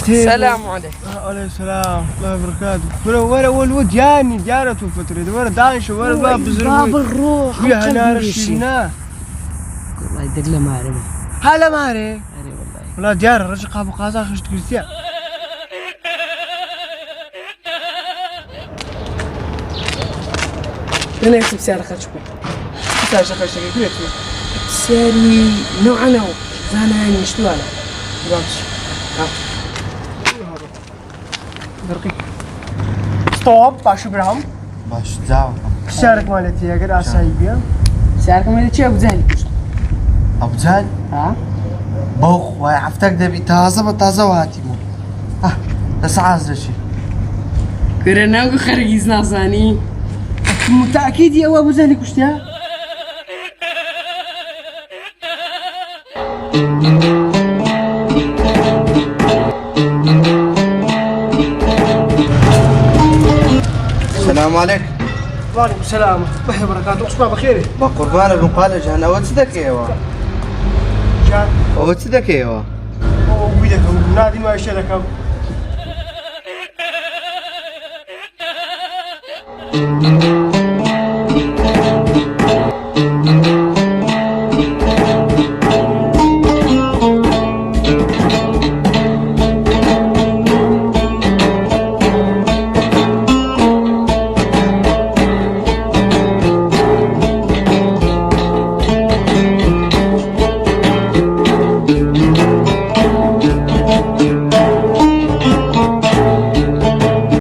السلام عليكم. وعليكم السلام ورحمة الله وبركاته. ولا والود جاني جارته فترة ولا دانشو ولا باب باب الروح ويا نار شينا. والله يدق له ماري. هلا ماري. والله. والله ديار رجع قابو قازا خشت كريستيان. أنا أكتب سعر خشبة. سعر خشبة كيف؟ سعري نوع زانا نشتغل. بامشي. برقي. ستوب باش برام. باش دعوة. سعرك مالتي يا قدر أسايبيا. سعرك مالتي أبو زهل. أبو زهل؟ ها؟ بوخ واي عفتك دبي تازة وهاتيمو. بس عازر شي. كرنا وخرجيز نازاني. متأكد يا أبو زهل كشتها؟ السلام عليكم. وعليكم السلام ورحمة الله وبركاته. أصبح بخير. بقربان ابن قال جانا وتصدق ايوا. جان. وتصدق ايوا. وبيدكم نادي ما يشتركوا.